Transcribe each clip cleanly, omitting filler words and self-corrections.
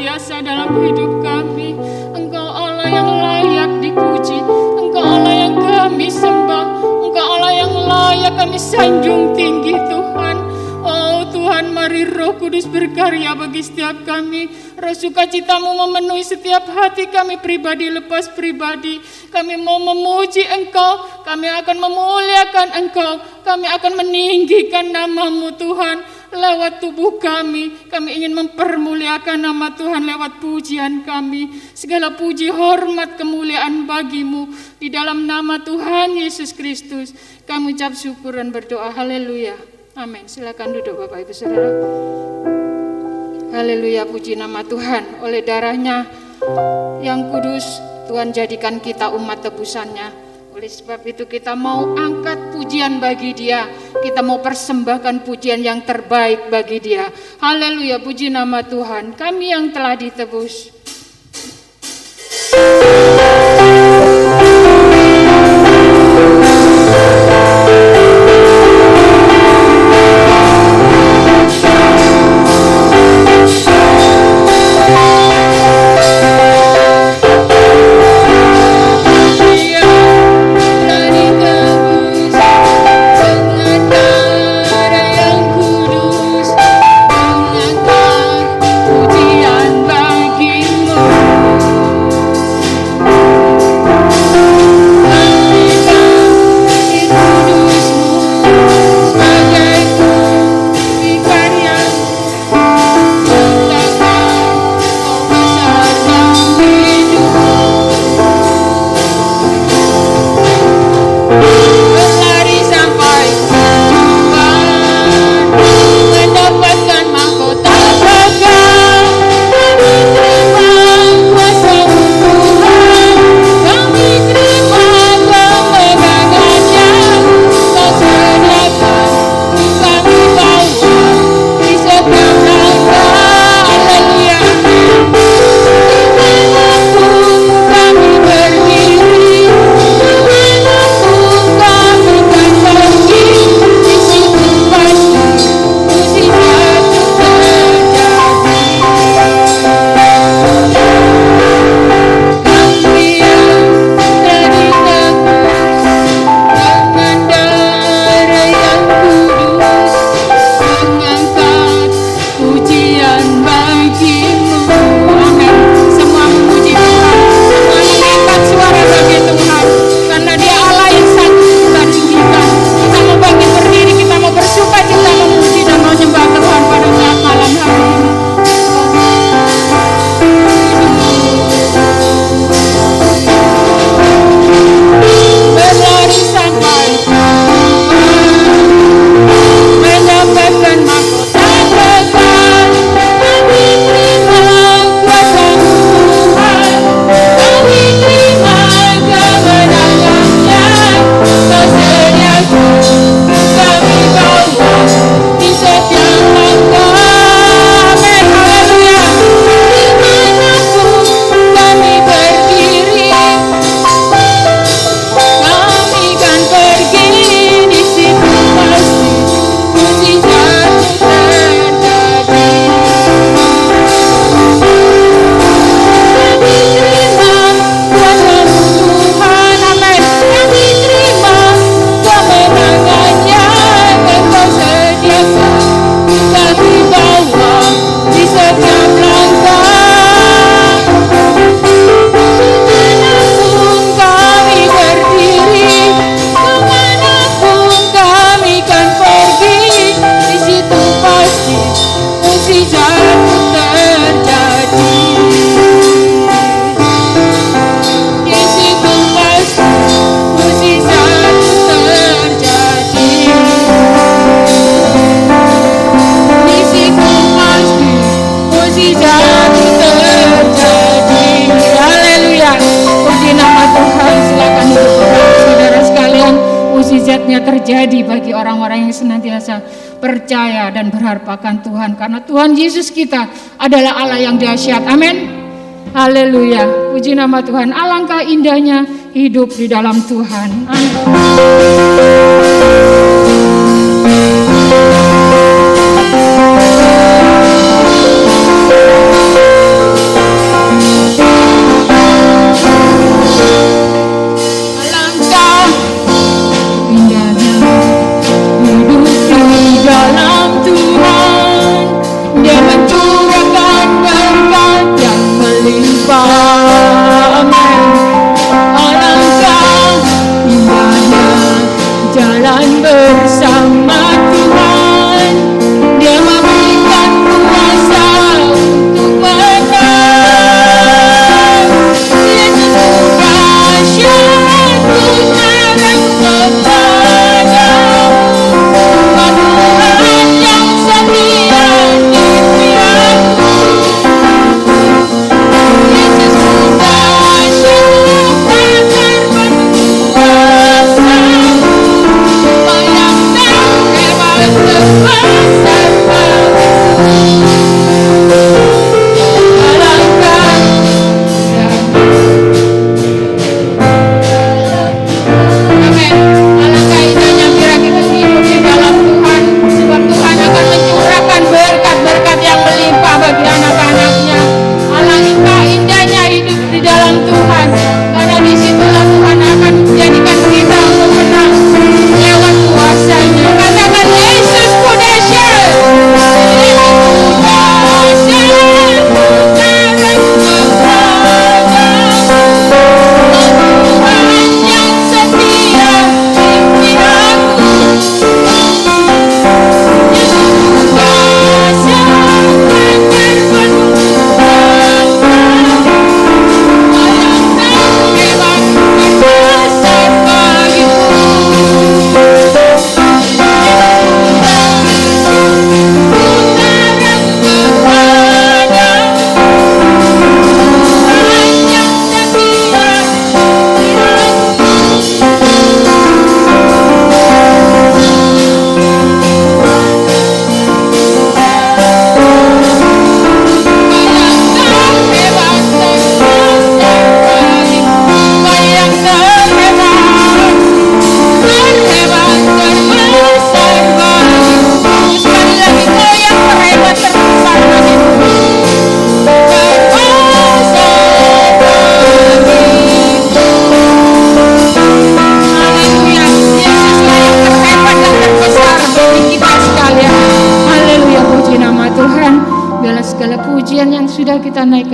biasa dalam hidup kami. Engkau Allah yang layak dipuji, Engkau Allah yang kami sembah, Engkau Allah yang layak kami sanjung tinggi Tuhan. Oh Tuhan, mari Roh Kudus berkarya bagi setiap kami. Roh sukacitamu memenuhi setiap hati kami pribadi lepas pribadi. Kami mau memuji Engkau, kami akan memuliakan Engkau, kami akan meninggikan nama-Mu Tuhan. Lewat tubuh kami ingin mempermuliakan nama Tuhan lewat pujian kami. Segala puji, hormat, kemuliaan bagi-Mu. Di dalam nama Tuhan Yesus Kristus kami ucap syukur dan berdoa. Haleluya. Amin. Silakan duduk Bapak Ibu Saudara. Haleluya, puji nama Tuhan. Oleh darahnya yang kudus, Tuhan jadikan kita umat tebusannya. Oleh sebab itu kita mau angkat pujian bagi Dia. Kita mau persembahkan pujian yang terbaik bagi Dia. Haleluya, puji nama Tuhan. Kami yang telah ditebus. Terjadi bagi orang-orang yang senantiasa percaya dan berharap akan Tuhan, karena Tuhan Yesus kita adalah Allah yang dahsyat. Amin. Haleluya. Puji nama Tuhan. Alangkah indahnya hidup di dalam Tuhan. Amin.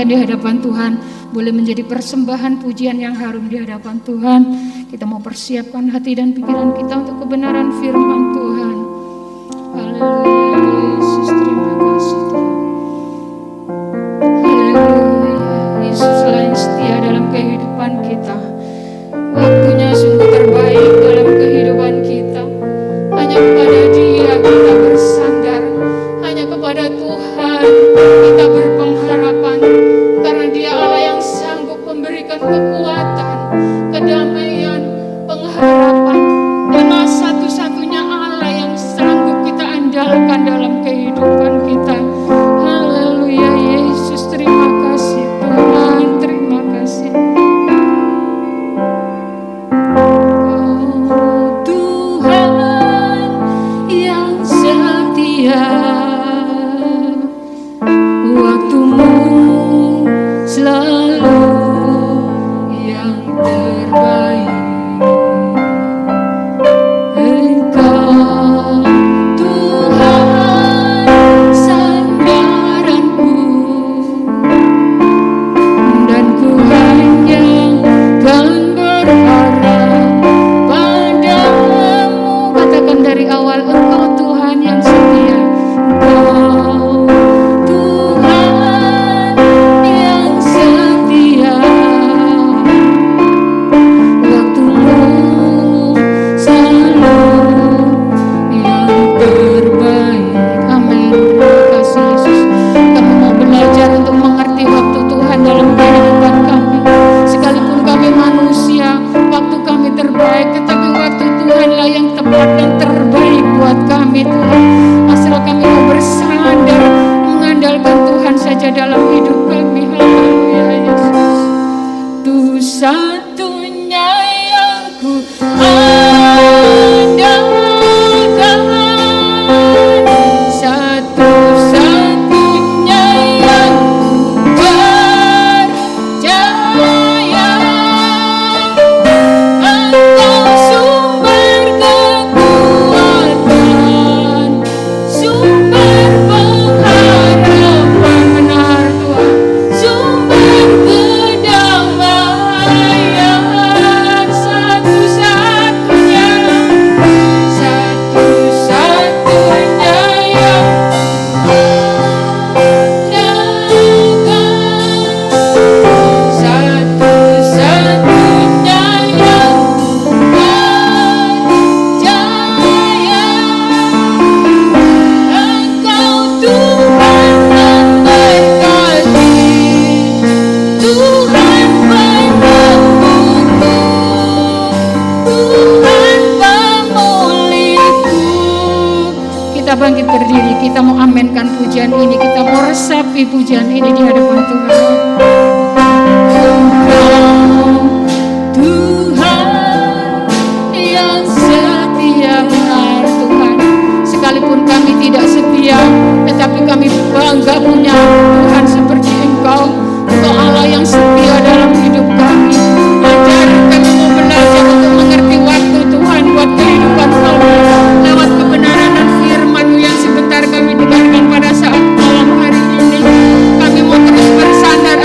di hadapan Tuhan, boleh menjadi persembahan pujian yang harum di hadapan Tuhan. Kita mau persiapkan hati dan pikiran kita untuk kebenaran firman Tuhan. Haleluya Yesus, terima kasih Tuhan. Haleluya, Yesuslah yang setia dalam kehidupan kita. Waktunya sungguh terbaik dalam kehidupan kita. Hanya kepada Dia kita bersandar, hanya kepada Tuhan kita berpengharapan, karena Dia Allah yang sanggup memberikan kekuatan, kedamaian, pengharapan. Dia satu-satunya Allah yang sanggup kita andalkan dalam kehidupan kita. Haleluya Yesus, terima kasih Tuhan, terima kasih. Oh Tuhan yang setia, waktumu selalu yang terbaik. Engkau Tuhan sandaranku, dan ku hanya kan berharap padamu. Katakan dari awal, Engkau Tuhan yang setia. Engkau Tuhan yang setia, waktumu selalu yang terbaik. Amin. Terima kasih Yesus. Kami mau belajar untuk mengerti waktu Tuhan dalam kehidupan kami. Sekalipun kami manusia, waktu kami terbaik, tetapi waktu Tuhanlah yang tepat dan terbaik buat kami Tuhan. Asal kami mau bersandar, mengandalkan Tuhan saja dalam hidup kami. Haleluya Yesus. Tuh satunya yang ku andalkan, satu-satunya yang ku percaya. Engkau sumber kekuatan, sumber pengharapan, benar Tuhan, sumber kedamaian. Satu-satunya yang andalkan, satu-satunya yang percaya. Engkau Tuhan memberkati, Tuhan penyembuhku, Tuhan pemulihku. Kita bangkit berdiri, kita mau amenkan pujian ini, kita mau resapi pujian ini di hadapan Tuhan. Engkau Tuhan yang setia, benar Tuhan. Sekalipun kami tidak setia, tetapi kami bangga punya Tuhan seperti Engkau. Engkau Allah yang setia dalam hidup kami. Ajar kami mau belajar untuk mengerti waktu Tuhan buat kehidupan kami, lewat kebenaran dan firman-Mu yang sebentar kami dengarkan pada saat malam hari ini. Kami mau terus bersandar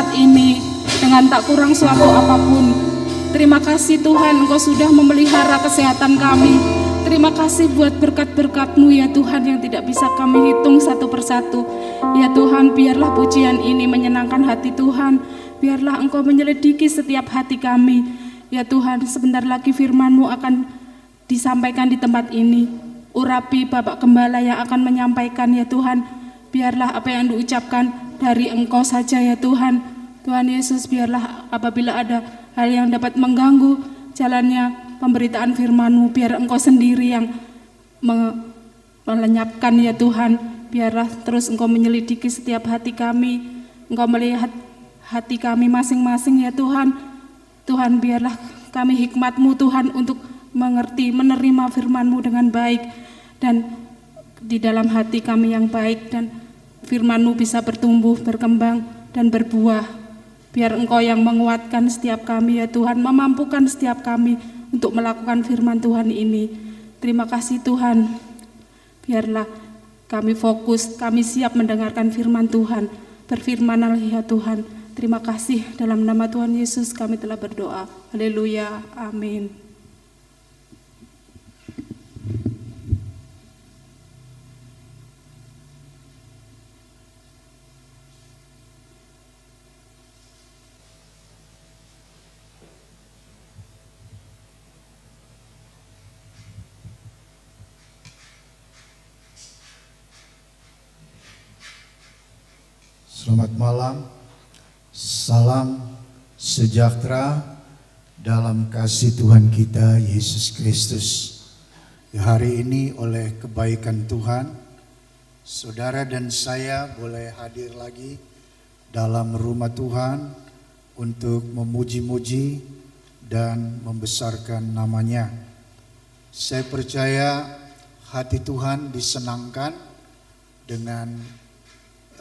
tempat ini dengan tak kurang suatu apapun. Terima kasih Tuhan, Engkau sudah memelihara kesehatan kami. Terima kasih buat berkat-berkat-Mu ya Tuhan yang tidak bisa kami hitung satu persatu. Ya Tuhan, biarlah pujian ini menyenangkan hati Tuhan. Biarlah Engkau menyelidiki setiap hati kami. Ya Tuhan, sebentar lagi firman-Mu akan disampaikan di tempat ini. Urapi Bapak Gembala yang akan menyampaikan ya Tuhan. Biarlah apa yang diucapkan dari Engkau saja ya Tuhan. Tuhan Yesus, biarlah apabila ada hal yang dapat mengganggu jalannya pemberitaan firman-Mu, biar Engkau sendiri yang melenyapkan ya Tuhan. Biarlah terus Engkau menyelidiki setiap hati kami. Engkau melihat hati kami masing-masing ya Tuhan. Tuhan, biarlah kami hikmat-Mu Tuhan untuk mengerti, menerima firman-Mu dengan baik. Dan di dalam hati kami yang baik, dan firman-Mu bisa bertumbuh, berkembang, dan berbuah. Biar Engkau yang menguatkan setiap kami ya Tuhan, memampukan setiap kami untuk melakukan firman Tuhan ini. Terima kasih Tuhan. Biarlah kami fokus, kami siap mendengarkan firman Tuhan. Berfirmanlah ya Tuhan. Terima kasih, dalam nama Tuhan Yesus kami telah berdoa. Haleluya, amin. Selamat malam, salam sejahtera dalam kasih Tuhan kita Yesus Kristus. Hari ini oleh kebaikan Tuhan, saudara dan saya boleh hadir lagi dalam rumah Tuhan untuk memuji-muji dan membesarkan namanya. Saya percaya hati Tuhan disenangkan dengan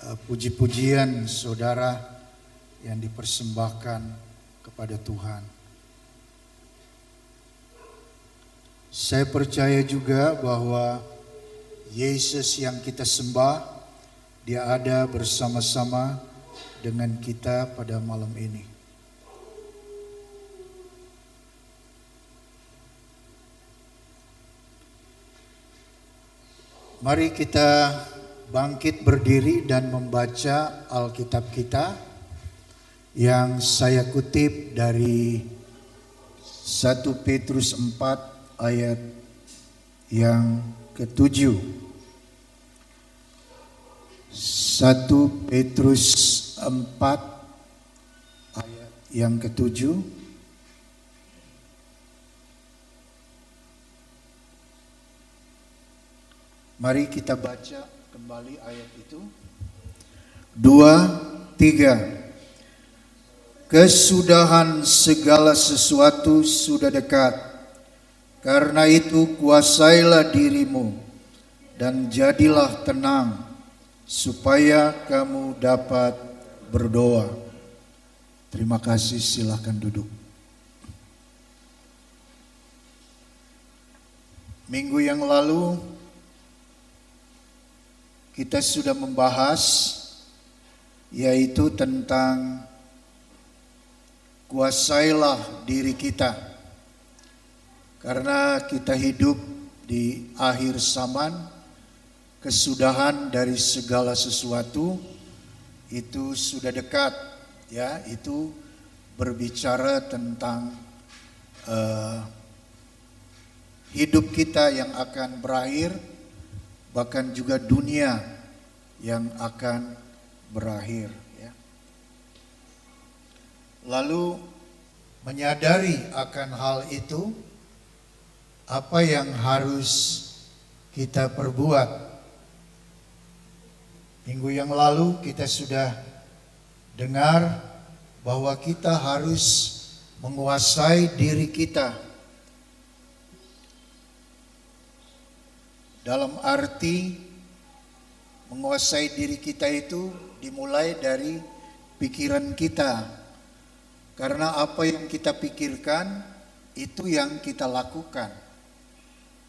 puji-pujian saudara yang dipersembahkan kepada Tuhan. Saya percaya juga bahwa Yesus yang kita sembah, Dia ada bersama-sama dengan kita pada malam ini. Mari kita bangkit berdiri dan membaca Alkitab kita yang saya kutip dari 1 Petrus 4 ayat yang ke-7. 1 Petrus 4 ayat yang ke-7. Mari kita baca kembali ayat itu. 2, 3. Kesudahan segala sesuatu sudah dekat. Karena itu kuasailah dirimu dan jadilah tenang supaya kamu dapat berdoa. Terima kasih, silakan duduk. Minggu yang lalu kita sudah membahas yaitu tentang kuasailah diri kita. Karena kita hidup di akhir zaman, kesudahan dari segala sesuatu itu sudah dekat, ya. Itu berbicara tentang hidup kita yang akan berakhir, bahkan juga dunia yang akan berakhir, ya. Lalu menyadari akan hal itu, apa yang harus kita perbuat? Minggu yang lalu kita sudah dengar bahwa kita harus menguasai diri kita. Dalam arti menguasai diri kita itu dimulai dari pikiran kita. Karena apa yang kita pikirkan itu yang kita lakukan.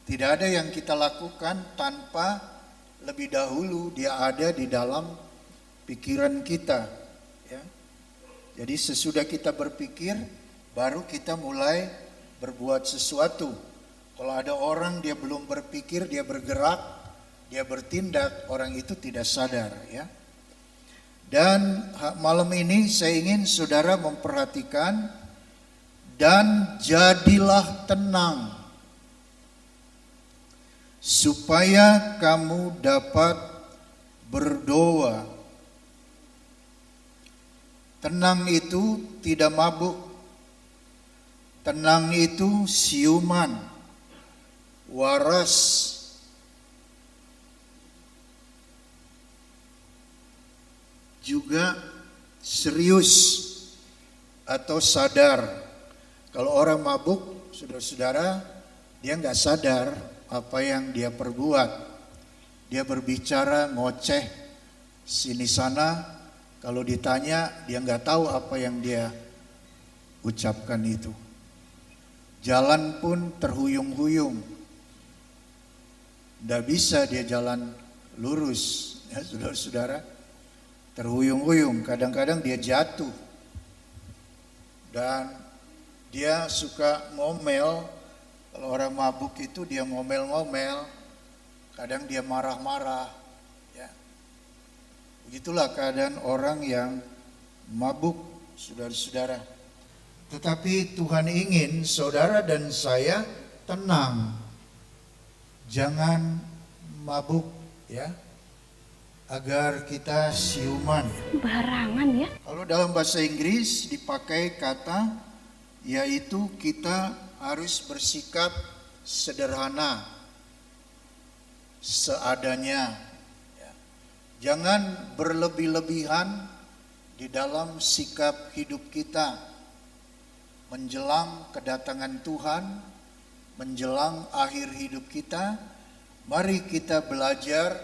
Tidak ada yang kita lakukan tanpa lebih dahulu dia ada di dalam pikiran kita, ya. Jadi sesudah kita berpikir, baru kita mulai berbuat sesuatu. Kalau ada orang dia belum berpikir, dia bergerak, dia bertindak, orang itu tidak sadar ya. Dan malam ini saya ingin saudara memperhatikan, dan jadilah tenang, supaya kamu dapat berdoa. Tenang itu tidak mabuk. Tenang itu siuman, waras. Juga serius atau sadar. Kalau orang mabuk, saudara-saudara, dia nggak sadar apa yang dia perbuat. Dia berbicara ngoceh sini sana. Kalau ditanya, dia nggak tahu apa yang dia ucapkan itu. Jalan pun terhuyung-huyung. Nggak bisa dia jalan lurus, ya saudara-saudara. Terhuyung-huyung, kadang-kadang dia jatuh. Dan dia suka ngomel. Kalau orang mabuk itu dia ngomel-ngomel. Kadang dia marah-marah. Begitulah keadaan orang yang mabuk, saudara-saudara. Tetapi Tuhan ingin saudara dan saya tenang. Jangan mabuk ya. Agar kita siuman. Barangan ya. Kalau dalam bahasa Inggris dipakai kata yaitu kita harus bersikap sederhana, seadanya. Jangan berlebih-lebihan di dalam sikap hidup kita menjelang kedatangan Tuhan, menjelang akhir hidup kita. Mari kita belajar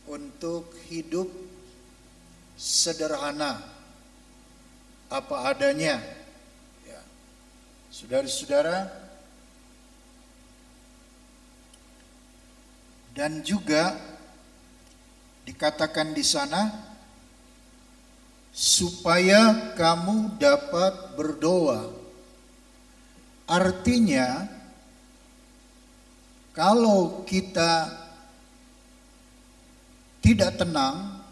untuk hidup sederhana, apa adanya. Ya. Saudara-saudara, dan juga dikatakan di sana, supaya kamu dapat berdoa. Artinya, kalau kita tidak tenang,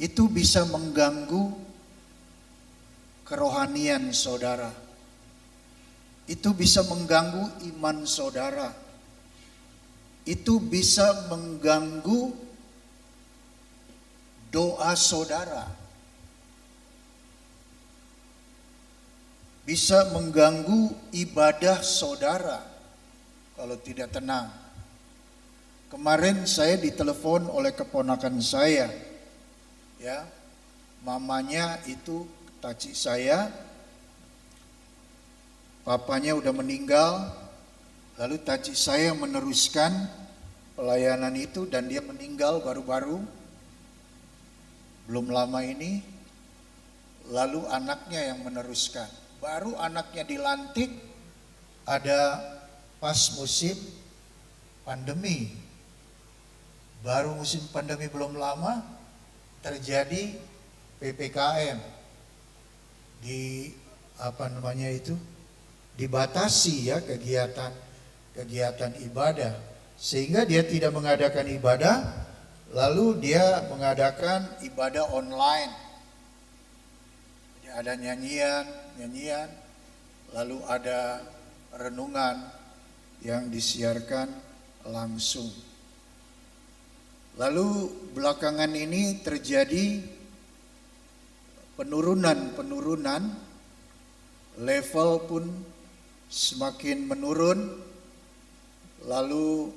itu bisa mengganggu kerohanian saudara. Itu bisa mengganggu iman saudara. Itu bisa mengganggu doa saudara. Bisa mengganggu ibadah saudara kalau tidak tenang. Kemarin saya ditelepon oleh keponakan saya. Ya. Mamanya itu taci saya. Papanya udah meninggal. Lalu taci saya meneruskan pelayanan itu dan dia meninggal baru-baru, belum lama ini. Lalu anaknya yang meneruskan. Baru anaknya dilantik ada pas musim pandemi. Baru musim pandemi belum lama terjadi PPKM. Dibatasi ya kegiatan ibadah, sehingga dia tidak mengadakan ibadah, lalu dia mengadakan ibadah online. Jadi ada nyanyian, lalu ada renungan yang disiarkan langsung. Lalu belakangan ini terjadi penurunan, level pun semakin menurun. Lalu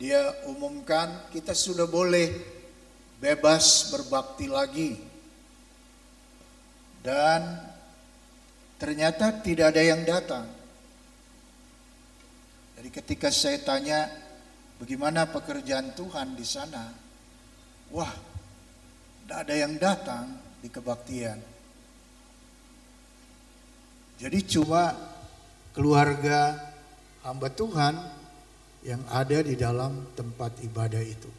dia umumkan kita sudah boleh bebas berbakti lagi. Dan ternyata tidak ada yang datang. Jadi ketika saya tanya bagaimana pekerjaan Tuhan di sana, wah, tidak ada yang datang di kebaktian. Jadi cuma keluarga hamba Tuhan yang ada di dalam tempat ibadah itu.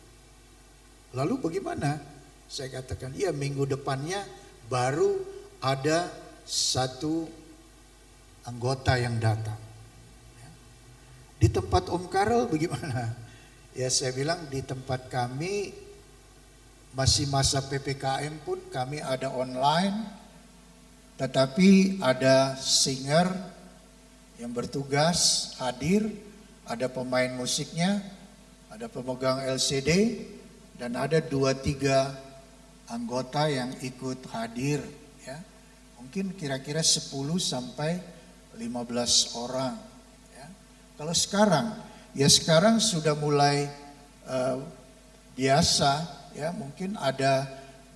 Lalu bagaimana? Saya katakan, iya minggu depannya baru ada satu anggota yang datang. Di tempat Om Karel bagaimana? Ya saya bilang di tempat kami masih masa PPKM pun kami ada online, tetapi ada singer yang bertugas hadir, ada pemain musiknya, ada pemegang LCD, dan ada 2-3 anggota yang ikut hadir. Ya. Mungkin kira-kira 10 sampai 15 orang. Ya. Kalau sekarang, ya sekarang sudah mulai biasa, ya mungkin ada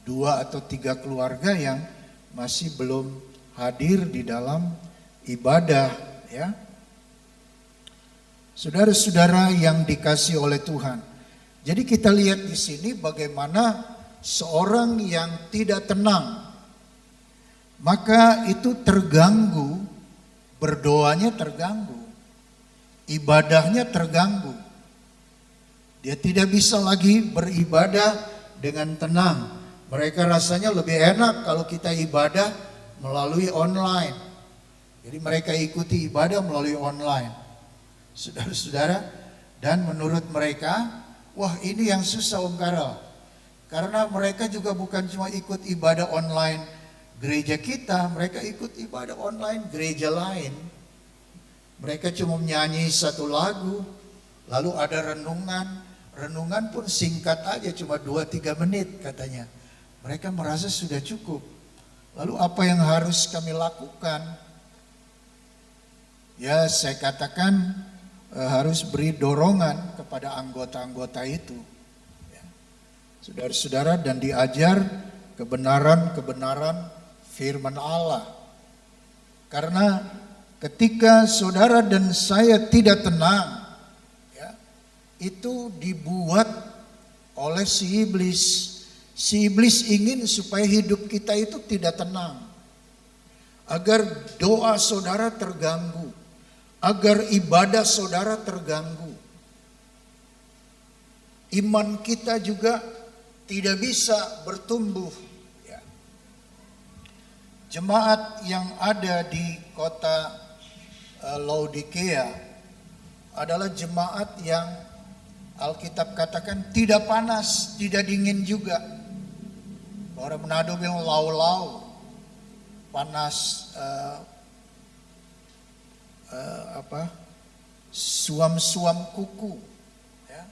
2 atau 3 keluarga yang masih belum hadir di dalam ibadah, ya. Saudara-saudara yang dikasihi oleh Tuhan. Jadi kita lihat di sini bagaimana seorang yang tidak tenang, maka itu terganggu, berdoanya terganggu, ibadahnya terganggu. Dia tidak bisa lagi beribadah dengan tenang. Mereka rasanya lebih enak kalau kita ibadah melalui online. Jadi mereka ikuti ibadah melalui online. Saudara-saudara, dan menurut mereka, wah ini yang susah Om Karel. Karena mereka juga bukan cuma ikut ibadah online gereja kita, mereka ikut ibadah online gereja lain. Mereka cuma menyanyi satu lagu, lalu ada renungan. Renungan pun singkat aja, cuma 2-3 menit katanya. Mereka merasa sudah cukup. Lalu apa yang harus kami lakukan? Ya saya katakan harus beri dorongan kepada anggota-anggota itu. Ya. Saudara-saudara, dan diajar kebenaran-kebenaran firman Allah. Karena ketika saudara dan saya tidak tenang, ya, itu dibuat oleh si iblis. Si iblis ingin supaya hidup kita itu tidak tenang. Agar doa saudara terganggu. Agar ibadah saudara terganggu. Iman kita juga tidak bisa bertumbuh. Ya. Jemaat yang ada di kota Laodikea adalah jemaat yang Alkitab katakan tidak panas, tidak dingin juga. Orang Manado bilang lau-lau, panas suam-suam kuku, ya.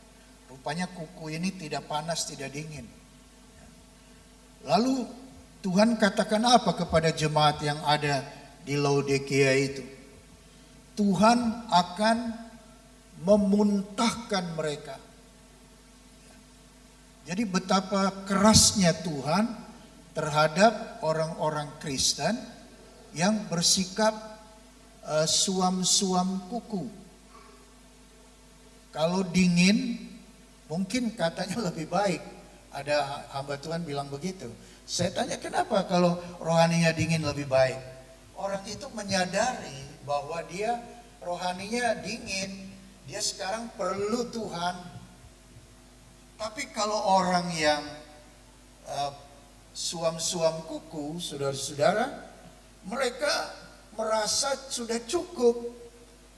Rupanya kuku ini tidak panas, tidak dingin. Lalu Tuhan katakan apa kepada jemaat yang ada di Laodikea itu? Tuhan akan memuntahkan mereka. Jadi betapa kerasnya Tuhan terhadap orang-orang Kristen yang bersikap suam-suam kuku. Kalau dingin mungkin katanya lebih baik. Ada hamba Tuhan bilang begitu. Saya tanya kenapa kalau rohaninya dingin lebih baik? Orang itu menyadari bahwa dia rohaninya dingin. Dia sekarang perlu Tuhan. Tapi kalau orang yang suam-suam kuku, saudara-saudara, mereka merasa sudah cukup.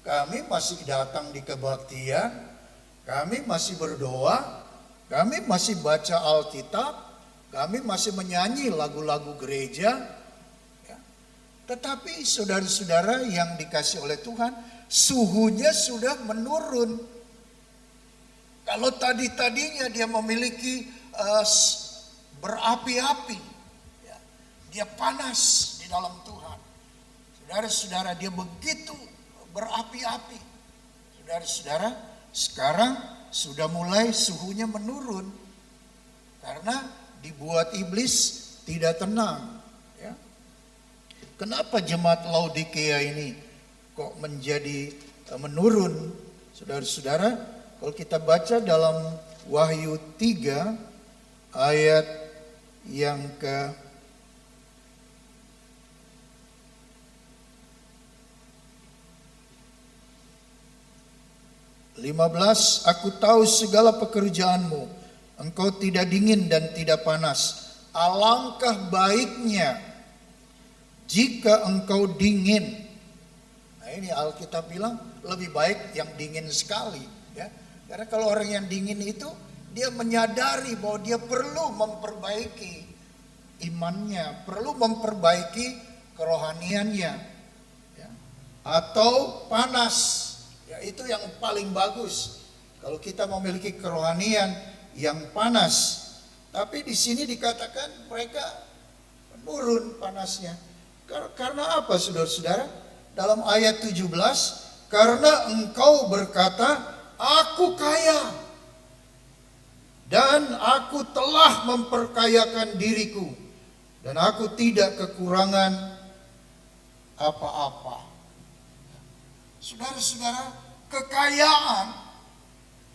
Kami masih datang di kebaktian, kami masih berdoa, kami masih baca Alkitab, kami masih menyanyi lagu-lagu gereja. Ya. Tetapi saudara-saudara yang dikasih oleh Tuhan, suhunya sudah menurun. Kalau tadinya dia memiliki berapi-api, ya, dia panas di dalam Tuhan. Saudara-saudara, dia begitu berapi-api. Saudara-saudara, sekarang sudah mulai suhunya menurun. Karena dibuat iblis tidak tenang. Ya. Kenapa jemaat Laodikea ini kok menjadi menurun? Saudara-saudara, kalau kita baca dalam Wahyu 3 ayat yang ke 15, aku tahu segala pekerjaanmu, engkau tidak dingin dan tidak panas. alangkah baiknya jika engkau dingin. Nah ini Alkitab bilang lebih baik yang dingin sekali, ya. Karena kalau orang yang dingin itu dia menyadari bahwa dia perlu memperbaiki imannya, perlu memperbaiki kerohaniannya, ya. Atau panas, ya itu yang paling bagus. Kalau kita memiliki kerohanian yang panas, tapi di sini dikatakan mereka menurun panasnya. Karena apa, saudara-saudara? Dalam ayat 17, karena engkau berkata, aku kaya dan aku telah memperkayakan diriku dan aku tidak kekurangan apa-apa. Saudara-saudara, kekayaan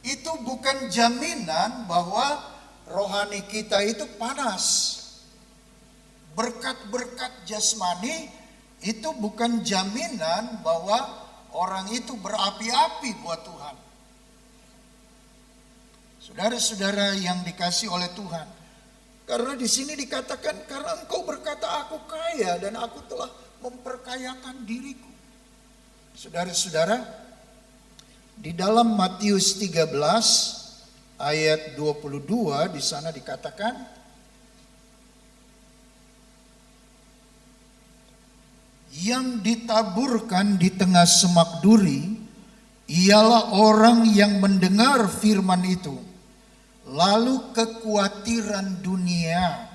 itu bukan jaminan bahwa rohani kita itu panas. Berkat-berkat jasmani itu bukan jaminan bahwa orang itu berapi-api buat Tuhan. Saudara-saudara yang dikasih oleh Tuhan, karena di sini dikatakan karena engkau berkata aku kaya dan aku telah memperkayakan diriku. Saudara-saudara, di dalam Matius 13 ayat 22 di sana dikatakan, yang ditaburkan di tengah semak duri ialah orang yang mendengar firman itu, lalu kekhawatiran dunia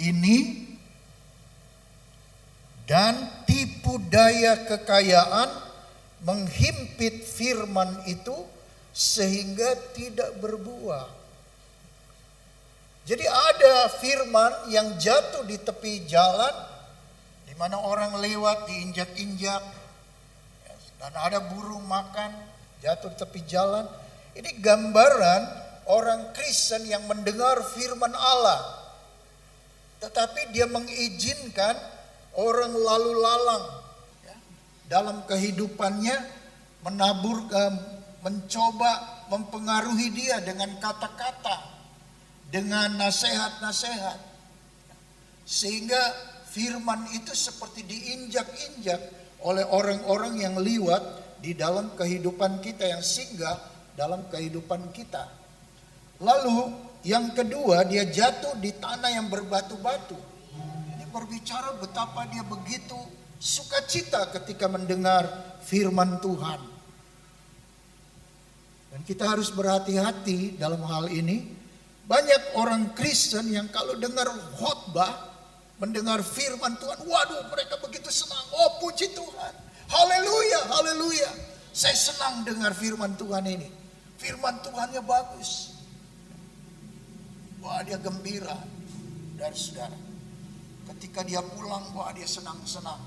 ini dan tipu daya kekayaan menghimpit firman itu sehingga tidak berbuah. Jadi ada firman yang jatuh di tepi jalan, di mana orang lewat diinjak-injak, dan ada burung makan jatuh di tepi jalan. Ini gambaran orang Kristen yang mendengar firman Allah, tetapi dia mengizinkan orang lalu lalang dalam kehidupannya mencoba mempengaruhi dia dengan kata-kata, dengan nasihat-nasihat, sehingga firman itu seperti diinjak-injak oleh orang-orang yang liwat di dalam kehidupan kita, yang singgah dalam kehidupan kita. Lalu yang kedua, dia jatuh di tanah yang berbatu-batu. Ini berbicara betapa dia begitu sukacita ketika mendengar firman Tuhan. Dan kita harus berhati-hati dalam hal ini. Banyak orang Kristen yang kalau dengar khotbah, mendengar firman Tuhan, waduh mereka begitu senang. Oh puji Tuhan, haleluya, haleluya. Saya senang dengar firman Tuhan ini. Firman Tuhannya bagus. Wah dia gembira. Dan saudara, ketika dia pulang, wah dia senang-senang.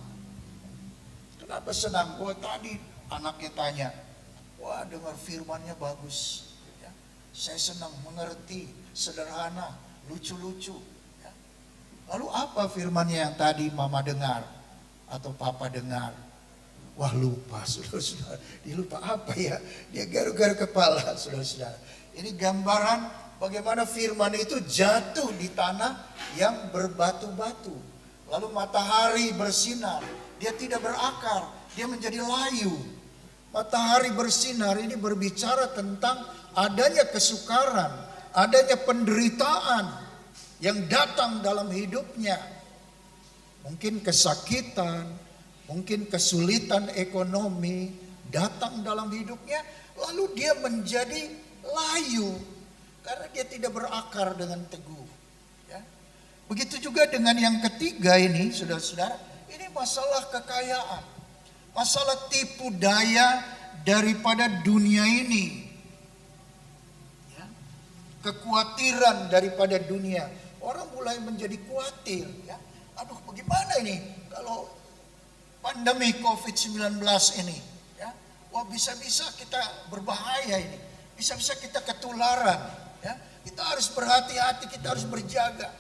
Kenapa senang? Wah tadi anaknya tanya, wah dengar firmannya bagus. Saya senang, mengerti, sederhana, lucu-lucu. Ya. Lalu apa firmannya yang tadi mama dengar atau papa dengar? Wah lupa, saudara-saudara. Dia lupa apa ya? Dia garuk-garuk kepala, saudara-saudara. Ini gambaran bagaimana firman itu jatuh di tanah yang berbatu-batu. Lalu matahari bersinar, dia tidak berakar, dia menjadi layu. Matahari bersinar ini berbicara tentang adanya kesukaran, adanya penderitaan yang datang dalam hidupnya. Mungkin kesakitan, mungkin kesulitan ekonomi datang dalam hidupnya, lalu dia menjadi layu karena dia tidak berakar dengan teguh. Ya. Begitu juga dengan yang ketiga ini, saudara-saudara, ini masalah kekayaan, masalah tipu daya daripada dunia ini. Kekhawatiran daripada dunia. Orang mulai menjadi khawatir, ya. Aduh, bagaimana ini kalau pandemi COVID-19 ini, ya. Wah, bisa-bisa kita berbahaya ini. Bisa-bisa kita ketularan, ya. Kita harus berhati-hati, kita harus berjaga.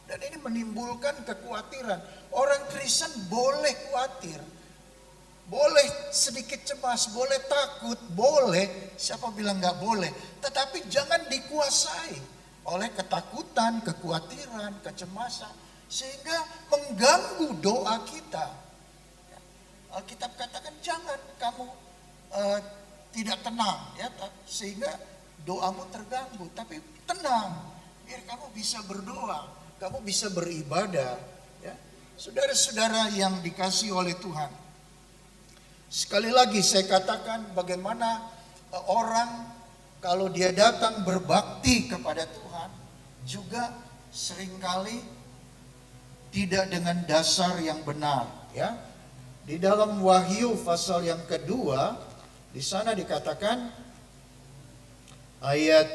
Dan ini menimbulkan kekhawatiran. Orang Kristen boleh khawatir, boleh sedikit cemas, boleh takut, boleh. Siapa bilang nggak boleh? Tetapi jangan dikuasai. oleh ketakutan, kekhawatiran, kecemasan, sehingga mengganggu doa kita. Alkitab katakan jangan kamu tidak tenang, ya, sehingga doamu terganggu. Tapi tenang, biar kamu bisa berdoa, kamu bisa beribadah. Ya. Saudara-saudara yang dikasihi oleh Tuhan, sekali lagi saya katakan bagaimana orang kalau dia datang berbakti kepada Tuhan juga seringkali tidak dengan dasar yang benar, ya. Di dalam Wahyu pasal yang kedua, di sana dikatakan ayat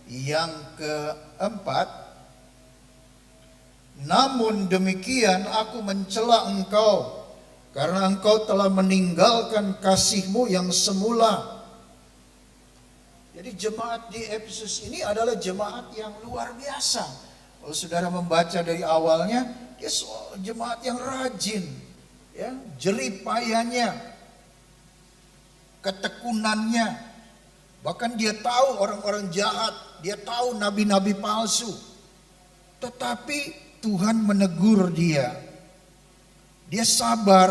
yang keempat, namun demikian aku mencela engkau karena engkau telah meninggalkan kasihmu yang semula. Jadi jemaat di Efesus ini adalah jemaat yang luar biasa. Kalau saudara membaca dari awalnya, dia jemaat yang rajin, ya, jeripayanya, ketekunannya. Bahkan dia tahu orang-orang jahat, dia tahu nabi-nabi palsu. Tetapi Tuhan menegur dia. Dia sabar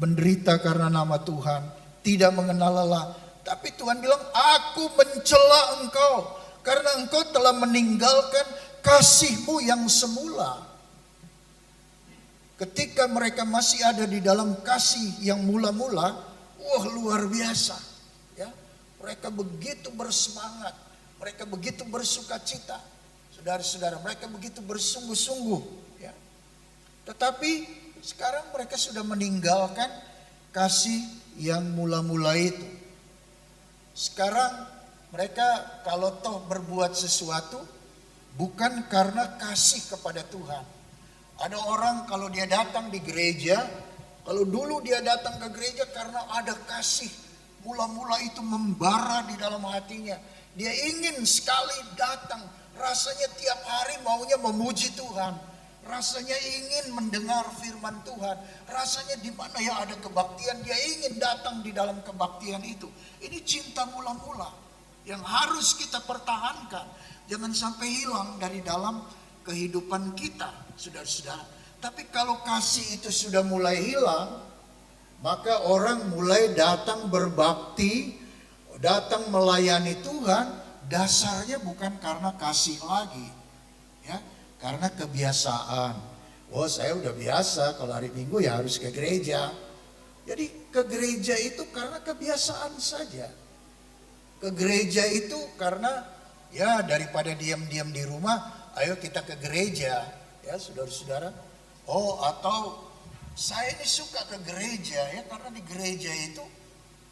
menderita karena nama Tuhan, tidak mengenal lelah. Tapi Tuhan bilang, aku mencela engkau karena engkau telah meninggalkan kasihmu yang semula. Ketika mereka masih ada di dalam kasih yang mula-mula, wah luar biasa. Ya, mereka begitu bersemangat, mereka begitu bersukacita. Saudara-saudara, mereka begitu bersungguh-sungguh. Ya. Tetapi sekarang mereka sudah meninggalkan kasih yang mula-mula itu. Sekarang mereka kalau toh berbuat sesuatu bukan karena kasih kepada Tuhan. Ada orang kalau dia datang di gereja, kalau dulu dia datang ke gereja karena ada kasih, mula-mula itu membara di dalam hatinya. Dia ingin sekali datang, rasanya tiap hari maunya memuji Tuhan. Rasanya ingin mendengar firman Tuhan. Rasanya di mana ya ada kebaktian, dia ingin datang di dalam kebaktian itu. Ini cinta mula-mula yang harus kita pertahankan. Jangan sampai hilang dari dalam kehidupan kita, saudara-saudara. Tapi kalau kasih itu sudah mulai hilang, maka orang mulai datang berbakti, datang melayani Tuhan, dasarnya bukan karena kasih lagi, ya, karena kebiasaan. Oh, saya udah biasa kalau hari Minggu ya harus ke gereja. Jadi ke gereja itu karena kebiasaan saja. Ke gereja itu karena ya daripada diam-diam di rumah, ayo kita ke gereja, ya saudara-saudara. Oh, atau saya ini suka ke gereja ya karena di gereja itu,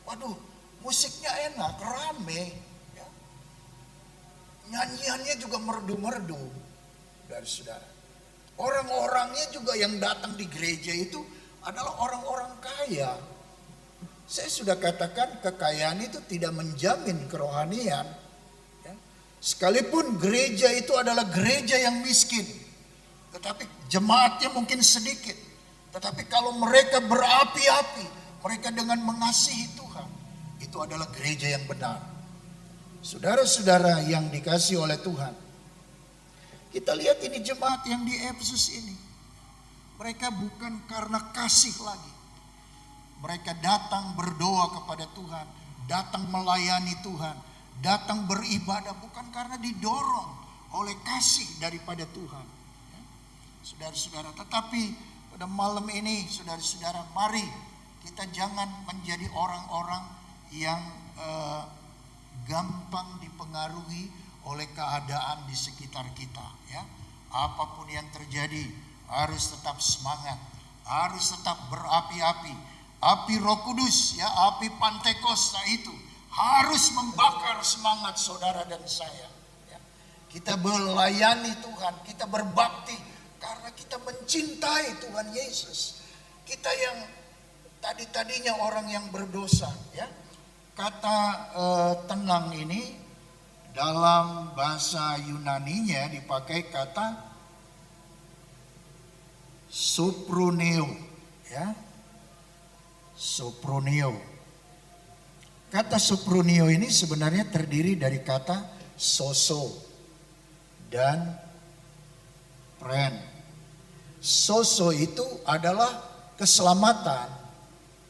waduh, musiknya enak, rame, ya. Nyanyiannya juga merdu-merdu, saudara-saudara. Orang-orangnya juga yang datang di gereja itu adalah orang-orang kaya. Saya sudah katakan kekayaan itu tidak menjamin kerohanian. Ya. Sekalipun gereja itu adalah gereja yang miskin, tetapi jemaatnya mungkin sedikit. Tetapi kalau mereka berapi-api, mereka dengan mengasihi Tuhan, itu adalah gereja yang benar. Saudara-saudara yang dikasihi oleh Tuhan, kita lihat ini jemaat yang di Efesus ini. Mereka bukan karena kasih lagi. Mereka datang berdoa kepada Tuhan, datang melayani Tuhan, datang beribadah bukan karena didorong oleh kasih daripada Tuhan. Ya. Saudara-saudara, tetapi pada malam ini saudara-saudara, mari kita jangan menjadi orang-orang yang gampang dipengaruhi oleh keadaan di sekitar kita. Ya. Apapun yang terjadi harus tetap semangat, harus tetap berapi-api. Api Roh Kudus, ya, api Pantekosta itu harus membakar semangat saudara dan saya. Ya. Kita melayani Tuhan, kita berbakti karena kita mencintai Tuhan Yesus. Kita yang tadinya orang yang berdosa, ya. Kata tenang ini dalam bahasa Yunaninya dipakai kata soproneo, ya. Soproneo. Kata soproneo ini sebenarnya terdiri dari kata soso dan pren. Soso itu adalah keselamatan.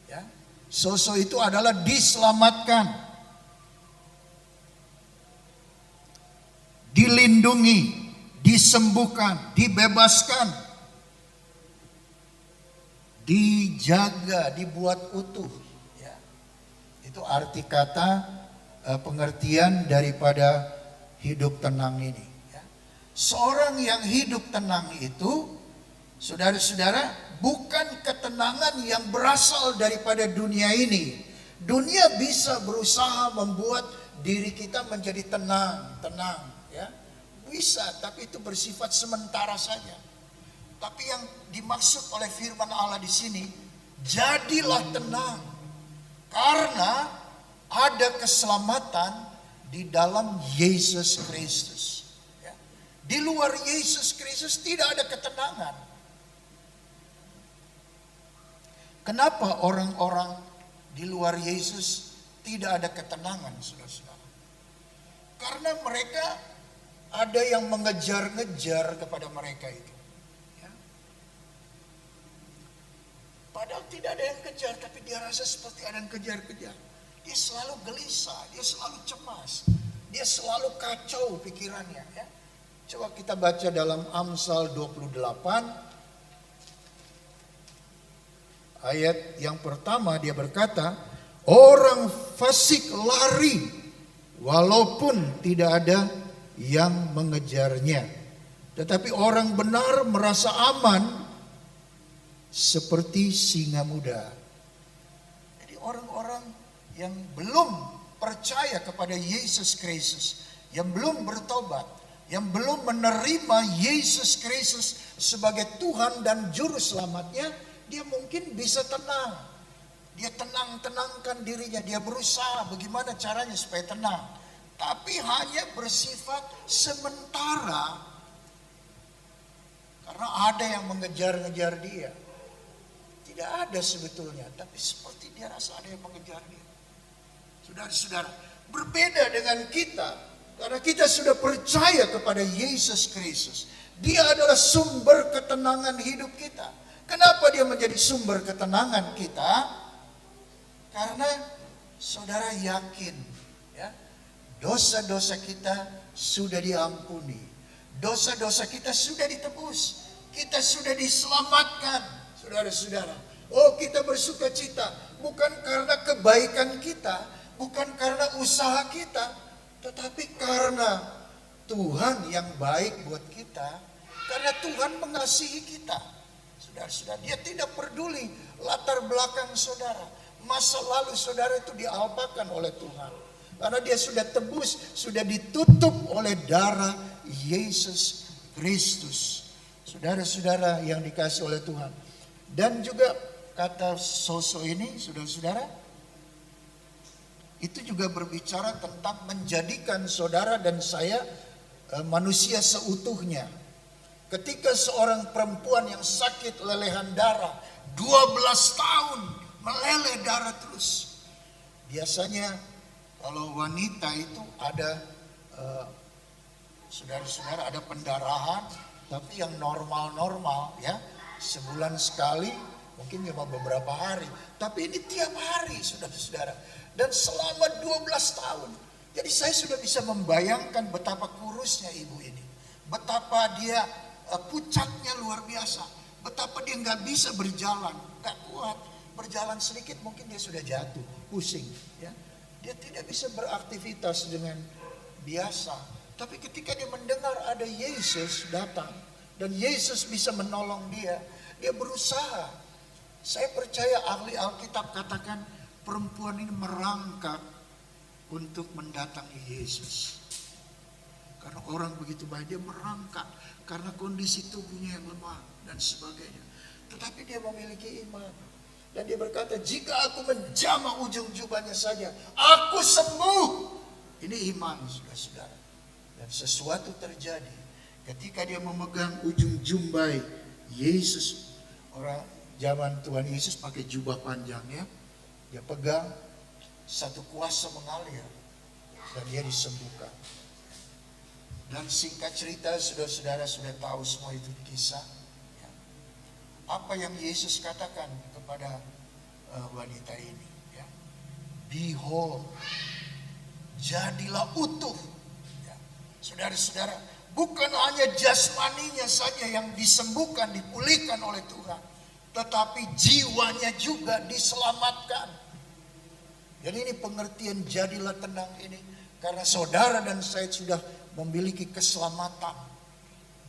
Ya. Soso itu adalah diselamatkan, dilindungi, disembuhkan, dibebaskan, dijaga, dibuat utuh. Ya. Itu arti kata pengertian daripada hidup tenang ini. Ya. Seorang yang hidup tenang itu, saudara-saudara, bukan ketenangan yang berasal daripada dunia ini. Dunia bisa berusaha membuat diri kita menjadi tenang, ya. Bisa, tapi itu bersifat sementara saja. Tapi yang dimaksud oleh firman Allah di sini, jadilah tenang, karena ada keselamatan di dalam Yesus Kristus. Ya. Di luar Yesus Kristus tidak ada ketenangan. Kenapa orang-orang di luar Yesus tidak ada ketenangan, saudara-saudara? Karena mereka ada yang mengejar-ngejar kepada mereka itu. Ya. Padahal tidak ada yang kejar, tapi dia rasa seperti ada yang kejar-kejar. Dia selalu gelisah, dia selalu cemas, dia selalu kacau pikirannya. Ya. Coba kita baca dalam Amsal 28. Ayat yang pertama dia berkata, orang fasik lari walaupun tidak ada yang mengejarnya. Tetapi orang benar merasa aman seperti singa muda. Jadi orang-orang yang belum percaya kepada Yesus Kristus, yang belum bertobat, yang belum menerima Yesus Kristus sebagai Tuhan dan Juru Selamatnya, dia mungkin bisa tenang. Dia tenangkan dirinya. Dia berusaha bagaimana caranya supaya tenang. Tapi hanya bersifat sementara. Karena ada yang mengejar-ngejar dia. Tidak ada sebetulnya. Tapi seperti dia rasa ada yang mengejar dia. Saudara-saudara, berbeda dengan kita. Karena kita sudah percaya kepada Yesus Kristus. Dia adalah sumber ketenangan hidup kita. Kenapa dia menjadi sumber ketenangan kita? Karena saudara yakin, ya, dosa-dosa kita sudah diampuni, dosa-dosa kita sudah ditebus, kita sudah diselamatkan, saudara-saudara. Oh, kita bersuka cita bukan karena kebaikan kita, bukan karena usaha kita, tetapi karena Tuhan yang baik buat kita, karena Tuhan mengasihi kita. Saudara-saudara, dia tidak peduli latar belakang saudara. Masa lalu saudara itu diapakan oleh Tuhan. Karena dia sudah tebus, sudah ditutup oleh darah Yesus Kristus. Saudara-saudara yang dikasih oleh Tuhan. Dan juga kata soso ini, saudara-saudara, itu juga berbicara tentang menjadikan saudara dan saya manusia seutuhnya. Ketika seorang perempuan yang sakit lelehan darah 12 tahun meleleh darah terus. Biasanya kalau wanita itu ada saudara-saudara ada pendarahan, tapi yang normal-normal ya, sebulan sekali, mungkin cuma beberapa hari. Tapi ini tiap hari saudara-saudara. Dan selama 12 tahun. Jadi saya sudah bisa membayangkan betapa kurusnya ibu ini. Betapa dia pucatnya luar biasa. Betapa dia nggak bisa berjalan, nggak kuat. Berjalan sedikit mungkin dia sudah jatuh, pusing. Ya. Dia tidak bisa beraktivitas dengan biasa. Tapi ketika dia mendengar ada Yesus datang dan Yesus bisa menolong dia, dia berusaha. Saya percaya ahli Alkitab katakan perempuan ini merangkak untuk mendatangi Yesus. Karena orang begitu banyak, dia merangkak karena kondisi tubuhnya yang lemah dan sebagainya. Tetapi dia memiliki iman. Dan dia berkata, jika aku menjamah ujung jubahnya saja, aku sembuh. Ini iman, saudara-saudara. Dan sesuatu terjadi ketika dia memegang ujung jubah Yesus. Orang zaman Tuhan Yesus pakai jubah panjangnya. Dia pegang, satu kuasa mengalir. Dan dia disembuhkan. Dan singkat cerita, saudara-saudara sudah tahu semua itu kisah. Ya. Apa yang Yesus katakan kepada wanita ini? Ya. Behold, jadilah utuh. Ya. Saudara-saudara, bukan hanya jasmaninya saja yang disembuhkan, dipulihkan oleh Tuhan, tetapi jiwanya juga diselamatkan. Jadi ini pengertian jadilah tenang ini, karena saudara dan saya sudah memiliki keselamatan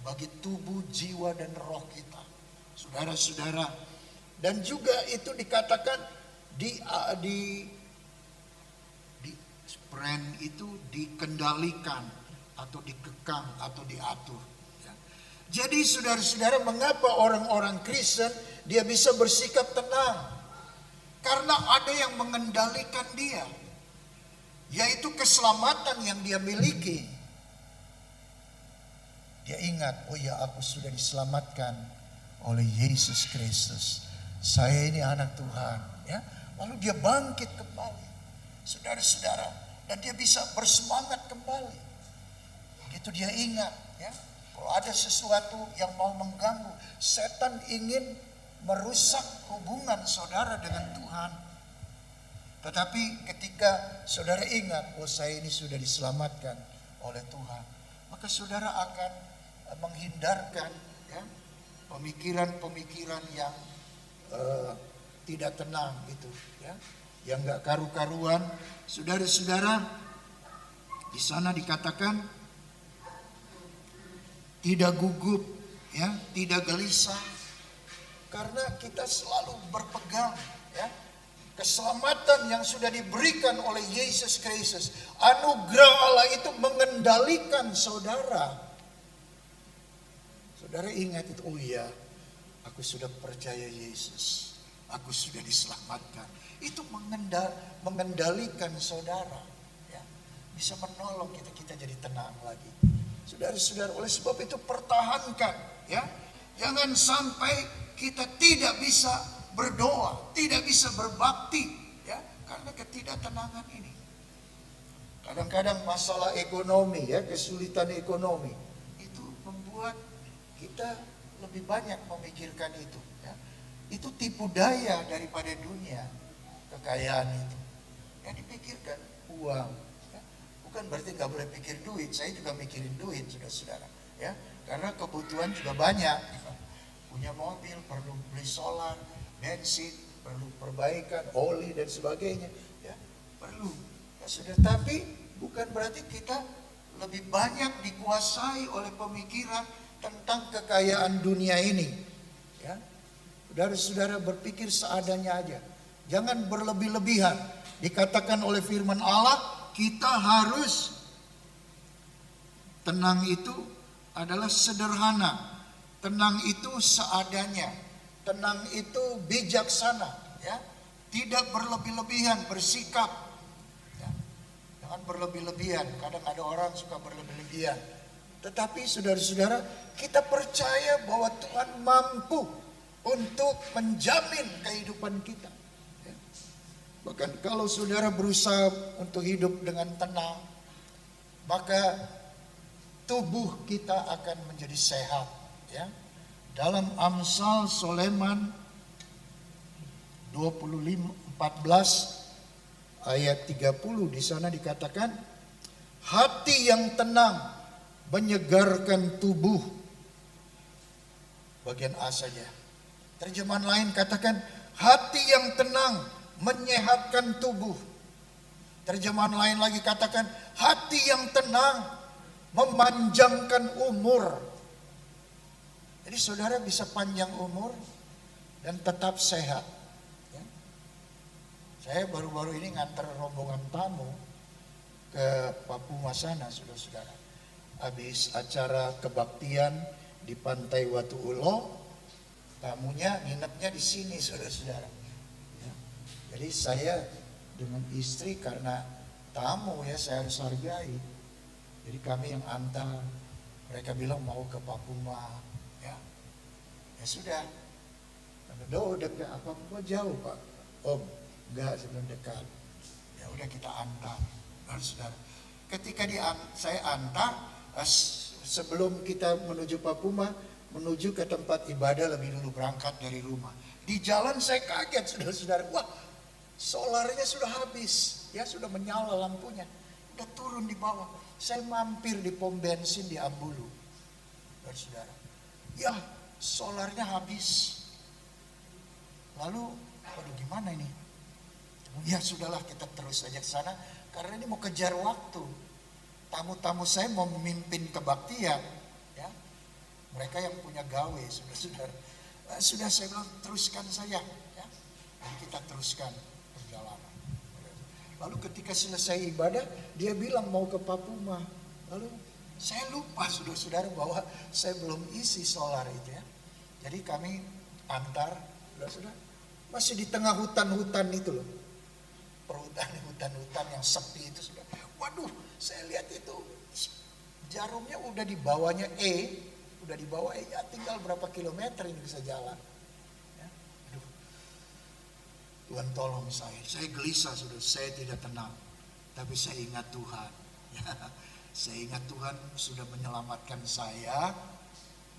bagi tubuh, jiwa, dan roh kita. Saudara-saudara, dan juga itu dikatakan di brand itu dikendalikan atau dikekang atau diatur. Ya. Jadi saudara-saudara, mengapa orang-orang Kristen dia bisa bersikap tenang? Karena ada yang mengendalikan dia, yaitu keselamatan yang dia miliki. Dia ingat, oh ya, aku sudah diselamatkan oleh Yesus Kristus. Saya ini anak Tuhan. Ya. Lalu dia bangkit kembali, saudara-saudara, dan dia bisa bersemangat kembali. Begitu dia ingat, ya, kalau ada sesuatu yang mau mengganggu, setan ingin merusak hubungan saudara dengan Tuhan. Tetapi ketika saudara ingat, oh saya ini sudah diselamatkan oleh Tuhan, maka saudara akan menghindarkan, ya, pemikiran-pemikiran yang tidak tenang itu, ya, yang gak karu-karuan. Saudara-saudara, di sana dikatakan tidak gugup, ya, tidak gelisah, karena kita selalu berpegang, ya, keselamatan yang sudah diberikan oleh Yesus Kristus. Anugerah Allah itu mengendalikan saudara. Saudara ingat itu, oh iya, aku sudah percaya Yesus, aku sudah diselamatkan. Itu mengendalikan saudara, ya, bisa menolong kita jadi tenang lagi. Saudara-saudara, oleh sebab itu pertahankan, ya, jangan sampai kita tidak bisa berdoa, tidak bisa berbakti, ya, karena ketidaktenangan ini. Kadang-kadang masalah ekonomi, ya, kesulitan ekonomi itu membuat kita lebih banyak memikirkan itu, ya. Itu tipu daya daripada dunia, kekayaan itu. Yang dipikirkan uang, ya. Bukan berarti nggak boleh pikir duit. Saya juga mikirin duit, saudara-saudara, ya, karena kebutuhan juga banyak. Punya mobil, perlu beli solar, bensin, perlu perbaikan, oli dan sebagainya, ya, perlu. Ya, sudah, tapi bukan berarti kita lebih banyak dikuasai oleh pemikiran tentang kekayaan dunia ini, ya. Saudara-saudara, berpikir seadanya aja, jangan berlebih-lebihan. Dikatakan oleh firman Allah, kita harus tenang, itu adalah sederhana, tenang itu seadanya, tenang itu bijaksana, ya, tidak berlebih-lebihan bersikap, ya. Jangan berlebih-lebihan. Kadang ada orang suka berlebih-lebihan. Tetapi saudara-saudara, kita percaya bahwa Tuhan mampu untuk menjamin kehidupan kita, ya. Bahkan kalau saudara berusaha untuk hidup dengan tenang, maka tubuh kita akan menjadi sehat, ya. Dalam Amsal Soleman 14 ayat 30 di sana dikatakan, hati yang tenang menyegarkan tubuh. Bagian A saja. Terjemahan lain katakan, hati yang tenang menyehatkan tubuh. Terjemahan lain lagi katakan, hati yang tenang memanjangkan umur. Jadi saudara bisa panjang umur dan tetap sehat, ya. Saya baru-baru ini ngantar rombongan tamu ke Papua sana, saudara-saudara. Habis acara kebaktian di Pantai Watu Ulo, tamunya nginepnya di sini, saudara-saudara, ya. Jadi saya dengan istri, karena tamu, ya, saya harus hargai. Jadi kami yang antar. Mereka bilang mau ke Papua, ya. Ya sudah. Aduh, dekat apa jauh, Pak? Om, enggak, sebelum dekat. Ya udah, kita antar, saudara. Ketika saya antar, Sebelum kita menuju Papuma, menuju ke tempat ibadah lebih dulu berangkat dari rumah. Di jalan saya kaget saudara-saudara, wah solarnya sudah habis, ya sudah menyala lampunya, udah turun di bawah. Saya mampir di pom bensin di Ambulu, saudara. Ya solarnya habis. Lalu, aduh gimana ini? Ya sudahlah kita terus aja ke sana, karena ini mau kejar waktu. Tamu-tamu saya mau memimpin kebaktian, ya. Mereka yang punya gawe, saudara-saudara. Sudah saya bilang teruskan saya, ya. Dan kita teruskan perjalanan. Lalu ketika selesai ibadah, dia bilang mau ke Papuma. Lalu saya lupa saudara-saudara bahwa saya belum isi solar itu, ya. Jadi kami antar, saudara-saudara, masih di tengah hutan-hutan itu loh. Perhutan, hutan-hutan yang sepi itu sudah. Waduh, saya lihat itu jarumnya udah di bawahnya udah di bawah ya tinggal berapa kilometer ini bisa jalan. Ya. Aduh. Tuhan tolong saya gelisah sudah, saya tidak tenang. Tapi saya ingat Tuhan. Ya. Saya ingat Tuhan sudah menyelamatkan saya.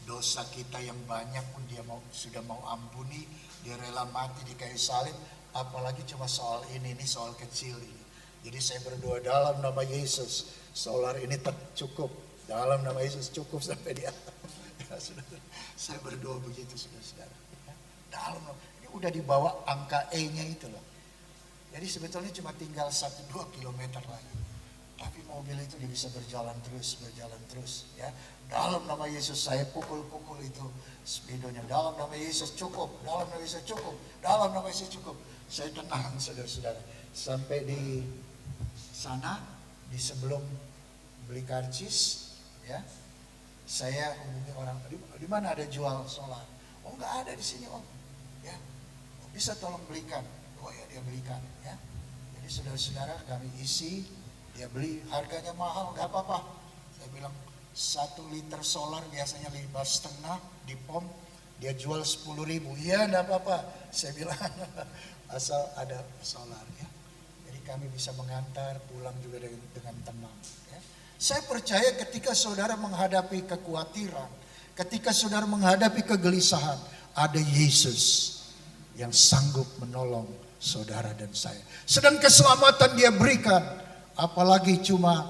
Dosa kita yang banyak pun dia sudah mau ampuni. Dia rela mati di kayu salib. Apalagi cuma soal ini soal kecil ini. Jadi saya berdoa dalam nama Yesus, solar ini cukup. Dalam nama Yesus cukup sampai di atas. Ya, saya berdoa begitu saudara-saudara. Ya, dalam ini udah dibawa angka E-nya itu loh. Jadi sebetulnya cuma tinggal 1-2 kilometer lagi. Tapi mobil itu dia bisa berjalan terus. Ya, dalam nama Yesus saya pukul-pukul itu speedonya. Dalam nama Yesus cukup. Dalam nama Yesus cukup. Dalam nama Yesus cukup. Saya tenang saudara-saudara. Sampai di sana, di sebelum beli karcis, ya, saya hubungi orang, di mana ada jual solar? Oh nggak ada di sini om, ya, bisa tolong belikan? Oh ya dia belikan, ya. Jadi saudara-saudara kami isi, dia beli, harganya mahal nggak apa-apa. Saya bilang 1 liter solar biasanya 5,5 di pom, dia jual 10.000, iya nggak apa-apa. Saya bilang asal ada solar, ya. Kami bisa mengantar pulang juga dengan tenang. Ya. Saya percaya ketika saudara menghadapi kekhawatiran, ketika saudara menghadapi kegelisahan, ada Yesus yang sanggup menolong saudara dan saya. Sedang keselamatan dia berikan, apalagi cuma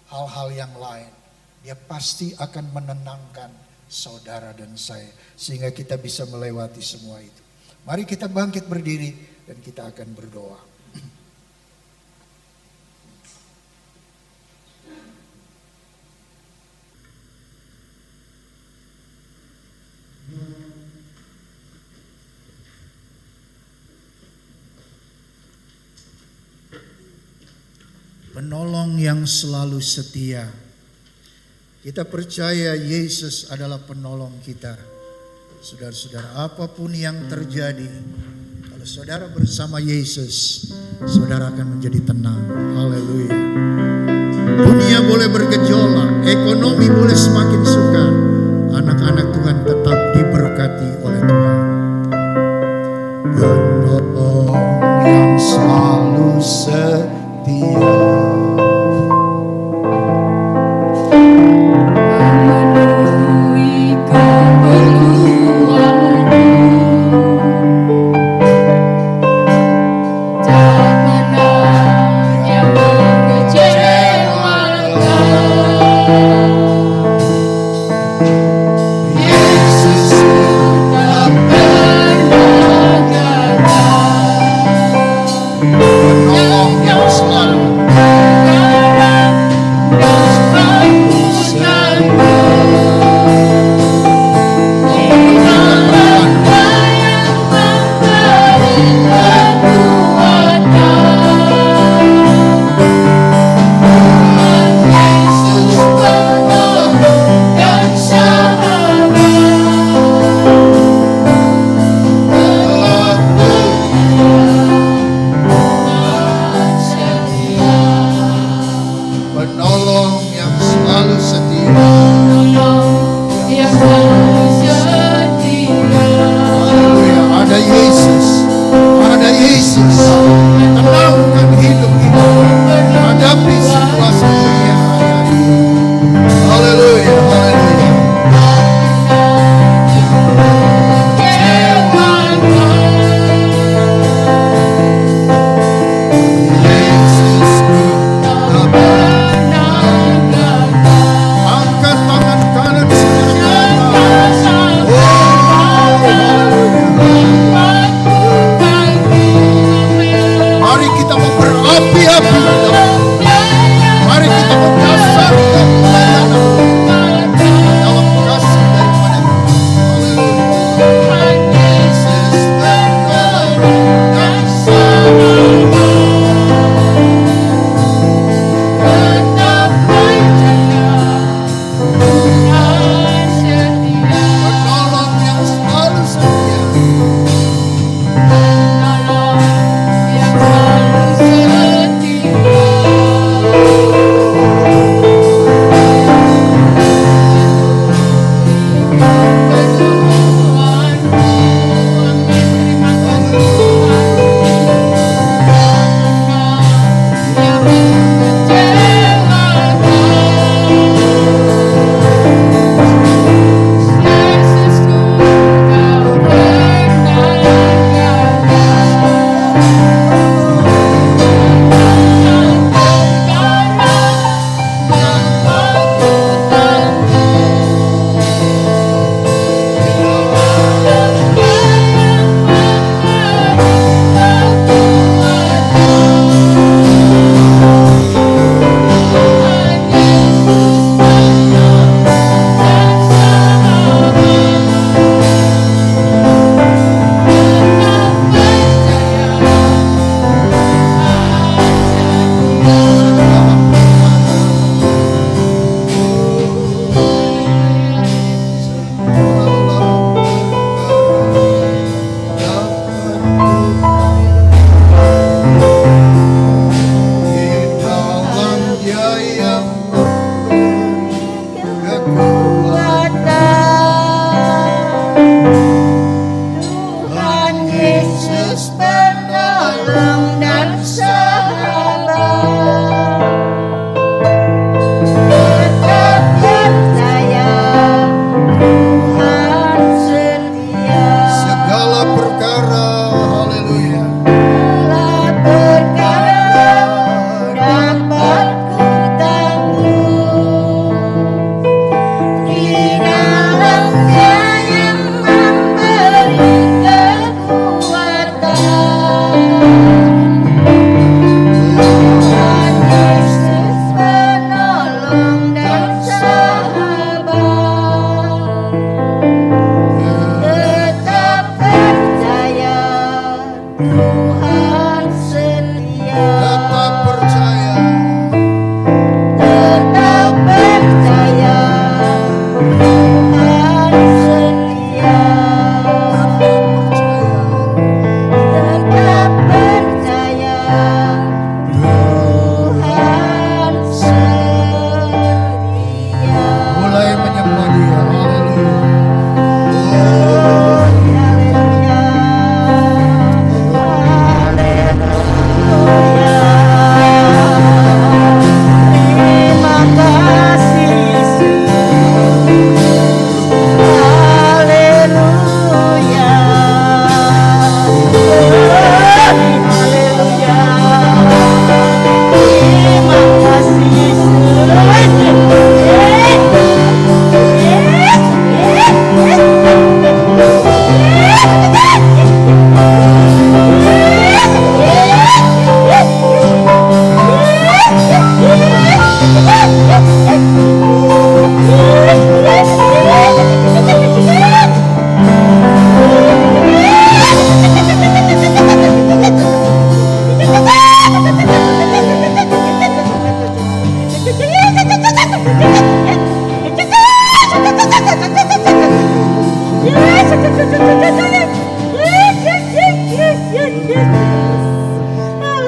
hal-hal yang lain. Dia pasti akan menenangkan saudara dan saya, sehingga kita bisa melewati semua itu. Mari kita bangkit berdiri dan kita akan berdoa. Penolong yang selalu setia. Kita percaya Yesus adalah penolong kita. Saudara-saudara, apapun yang terjadi, kalau saudara bersama Yesus, saudara akan menjadi tenang. Haleluya. Dunia boleh bergejolak, ekonomi boleh semakin sukar, anak-anak Tuhan tetap diberkati oleh Tuhan. Penolong yang selalu setia.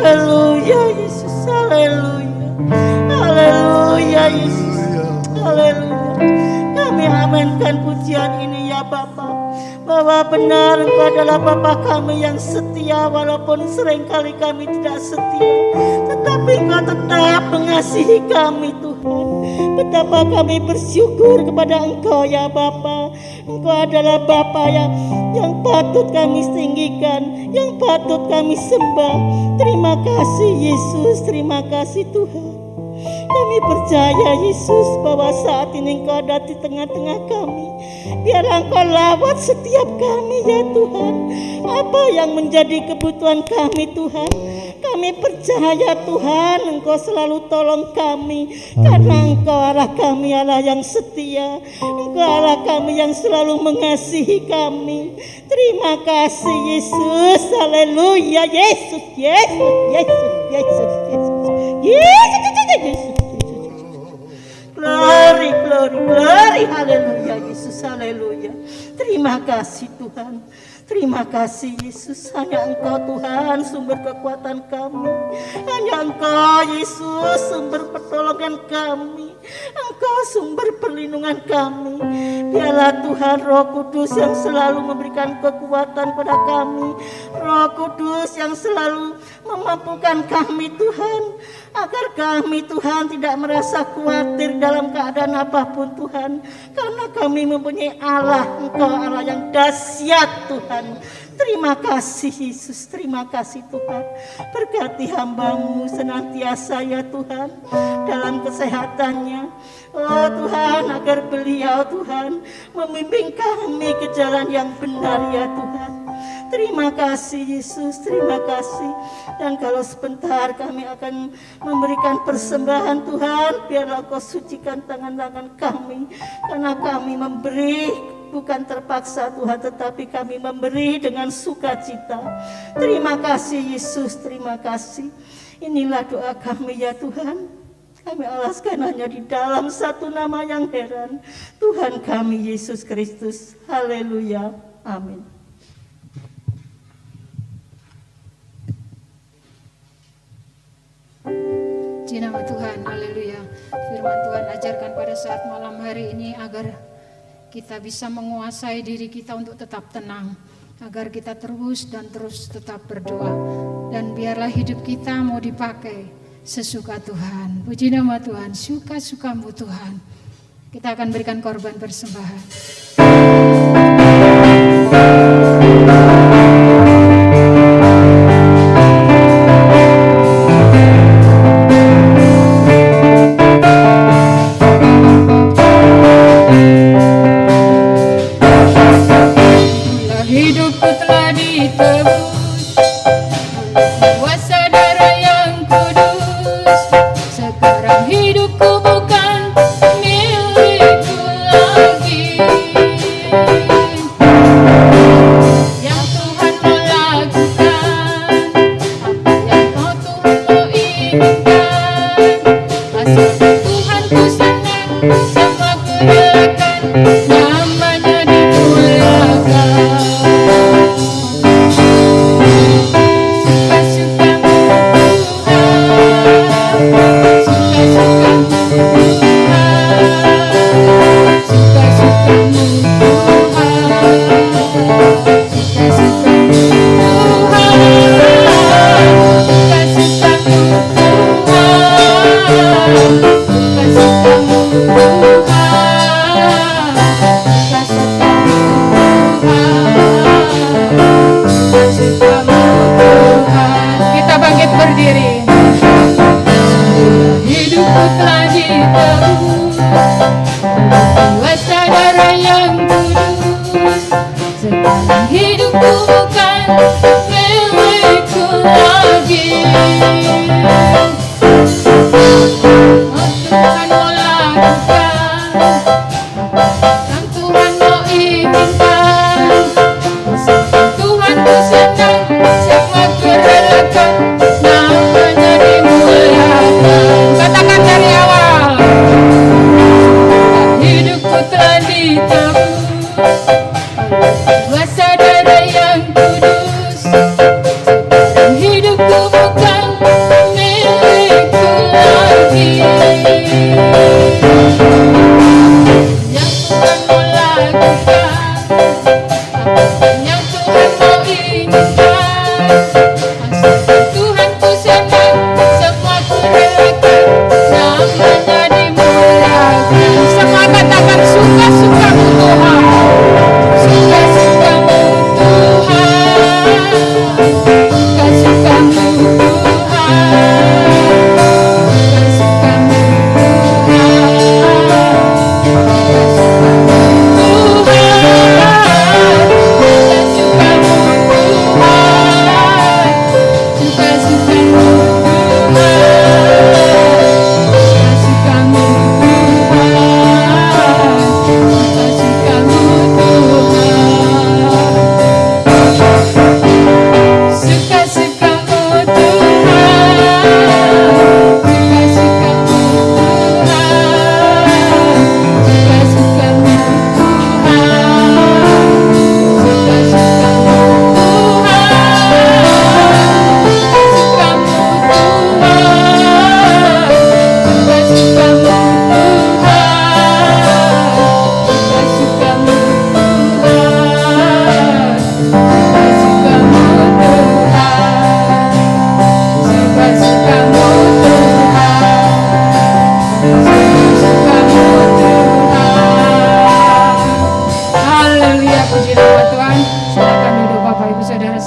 Haleluya Yesus, haleluya. Haleluya Yesus. Haleluya. Kami amankan pujian ini ya Bapa, bahwa benar Engkau adalah Bapa kami yang setia, walaupun seringkali kami tidak setia, tetapi Engkau tetap mengasihi kami Tuhan. Betapa kami bersyukur kepada Engkau ya Bapa. Engkau adalah Bapa yang patut kami tinggikan, yang patut kami sembah. Terima kasih Yesus, terima kasih Tuhan. Kami percaya Yesus bahwa saat ini Engkau ada di tengah-tengah kami. Biarlah Engkau lawat setiap kami ya Tuhan. Apa yang menjadi kebutuhan kami Tuhan, kami percaya Tuhan Engkau selalu tolong kami. Karena Engkau Allah kami, Allah yang setia. Engkau Allah kami yang selalu mengasihi kami. Terima kasih Yesus. Haleluya. Yesus, Yesus, Yesus, Yesus, Yesus, Yesus. Glory, glory, glory. Haleluya Yesus, haleluya. Terima kasih Tuhan. Terima kasih Yesus. Hanya Engkau Tuhan sumber kekuatan kami. Hanya Engkau Yesus sumber pertolongan kami. Engkau sumber perlindungan kami. Biarlah Tuhan Roh Kudus yang selalu memberikan kekuatan pada kami. Roh Kudus yang selalu memampukan kami Tuhan, agar kami Tuhan tidak merasa khawatir dalam keadaan apapun Tuhan. Karena kami mempunyai Allah, Engkau Allah yang dahsyat Tuhan. Terima kasih Yesus, terima kasih Tuhan. Berkati hamba-Mu senantiasa ya Tuhan, dalam kesehatannya. Oh Tuhan, agar beliau Tuhan membimbing kami ke jalan yang benar ya Tuhan. Terima kasih Yesus, terima kasih. Dan kalau sebentar kami akan memberikan persembahan Tuhan, biarlah Kau sucikan tangan-tangan kami. Karena kami memberi bukan terpaksa Tuhan, tetapi kami memberi dengan sukacita. Terima kasih Yesus, terima kasih. Inilah doa kami ya Tuhan. Kami alaskan hanya di dalam satu nama yang heran, Tuhan kami Yesus Kristus. Haleluya, amin. Puji nama Tuhan, haleluya. Firman Tuhan ajarkan pada saat malam hari ini agar kita bisa menguasai diri kita untuk tetap tenang, agar kita terus dan terus tetap berdoa, dan biarlah hidup kita mau dipakai sesuka Tuhan. Puji nama Tuhan, suka-sukamu Tuhan. Kita akan berikan korban persembahan. Hidupku telah ditebus oleh kuasa darah yang kudus. Sekarang hidupku bukan milikku lagi. Yang Tuhan mau lakukan, apa yang Tuhan mau inginkan. Asal Tuhan ku senang, semua ku relakan, namanya dimuliakan.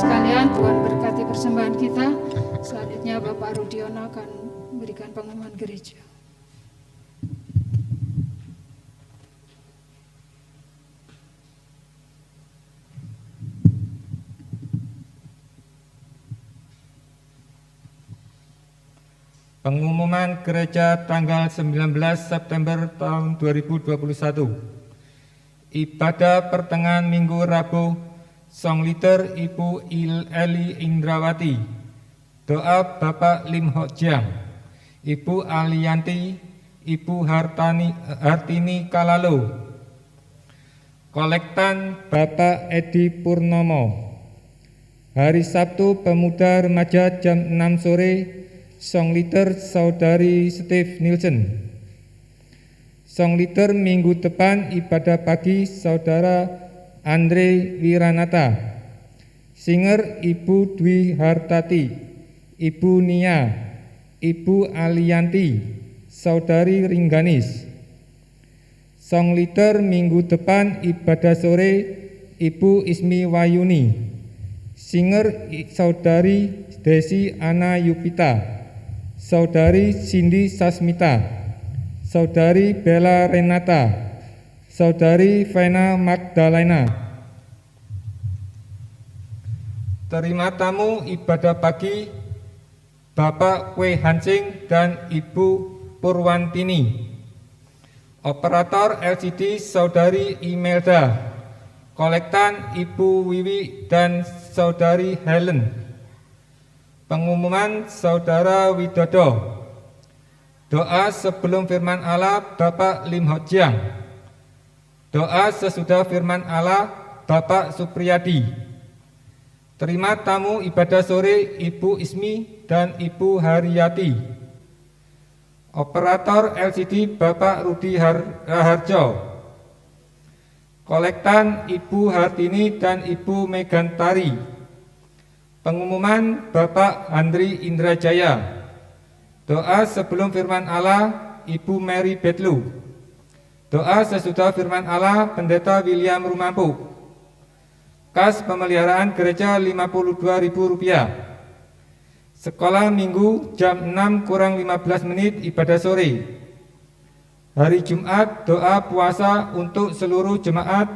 sekalian, Tuhan berkati persembahan kita. Selanjutnya Bapak Rudiono akan memberikan pengumuman gereja. Pengumuman gereja tanggal 19 September tahun 2021. Ibadah pertengahan minggu Rabu, Songliter Ibu Eli Indrawati. Doa Bapak Lim Hok Jiang, Ibu Alianti, Ibu Hartini Kalalo. Kolektan Bapak Edi Purnomo. Hari Sabtu Pemuda Remaja jam 6 sore, Songliter Saudari Steve Nielsen. Songliter minggu depan ibadah pagi Saudara Andre Wiranata. Singer Ibu Dwi Hartati, Ibu Nia, Ibu Alianti, Saudari Ringganis. Songliter minggu depan ibadah sore Ibu Ismi Wayuni. Singer Saudari Desi Ana Yupita, Saudari Cindy Sasmita, Saudari Bella Renata, Saudari Vena Magdalena. Terima tamu ibadah pagi Bapak Kwe Hansing dan Ibu Purwantini. Operator LCD Saudari Imelda. Kolektan Ibu Wiwi dan Saudari Helen. Pengumuman Saudara Widodo. Doa sebelum firman Allah Bapak Lim Hok Jiang. Doa sesudah firman Allah Bapak Supriyadi. Terima tamu ibadah sore Ibu Ismi dan Ibu Haryati. Operator LCD Bapak Rudi Raharjo. Kolektan Ibu Hartini dan Ibu Megantari. Pengumuman Bapak Andri Indrajaya. Doa sebelum firman Allah Ibu Mary Betlu. Doa sesudah firman Allah Pendeta William Rumampu. Kas pemeliharaan gereja Rp52.000. Sekolah minggu jam 6 kurang 15 menit ibadah sore. Hari Jumat doa puasa untuk seluruh jemaat.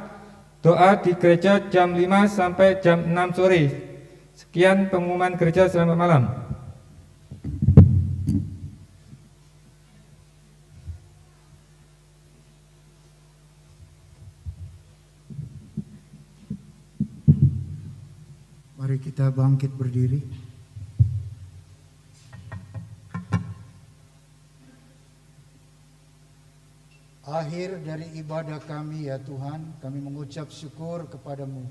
Doa di gereja jam 5 sampai jam 6 sore. Sekian pengumuman gereja, selamat malam. Mari kita bangkit berdiri. Akhir dari ibadah kami ya Tuhan, kami mengucap syukur kepadamu.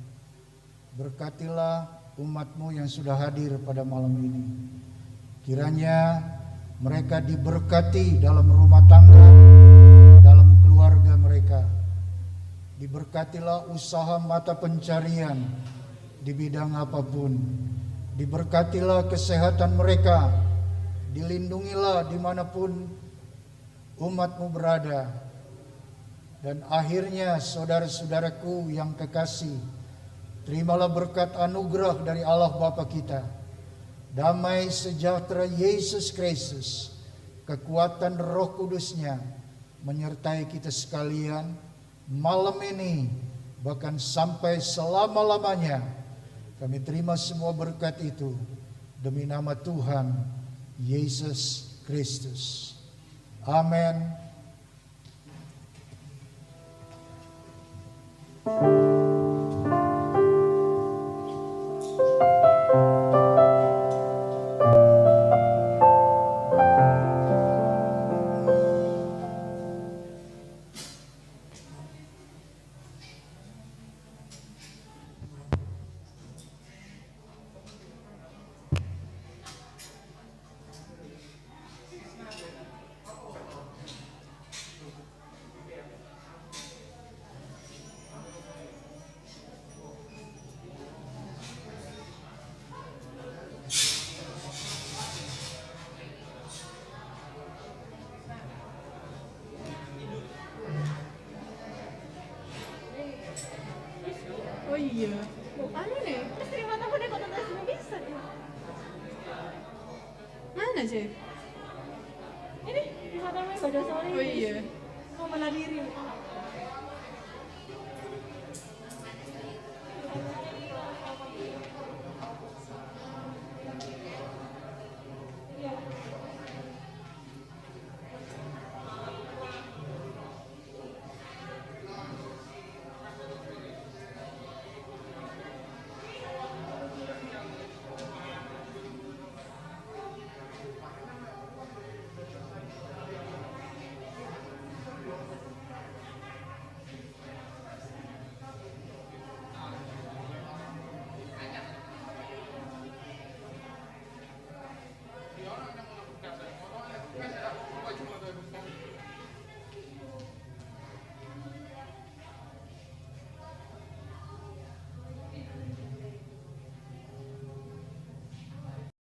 Berkatilah umat-Mu yang sudah hadir pada malam ini. Kiranya mereka diberkati dalam rumah tangga, dalam keluarga mereka. Diberkatilah usaha mata pencarian di bidang apapun. Diberkatilah kesehatan mereka. Dilindungilah dimanapun umat-Mu berada. Dan akhirnya saudara-saudaraku yang kekasih, terimalah berkat anugerah dari Allah Bapa kita. Damai sejahtera Yesus Kristus, kekuatan Roh Kudus-Nya menyertai kita sekalian malam ini, bahkan sampai selama-lamanya. Kami terima semua berkat itu demi nama Tuhan Yesus Kristus. Amin. Oh iya. Ano nih? Terima tahu deh kok Ustaz ya? Mana Cek? Ini di mana ibadah sore? Oh iya. Mau bela diri.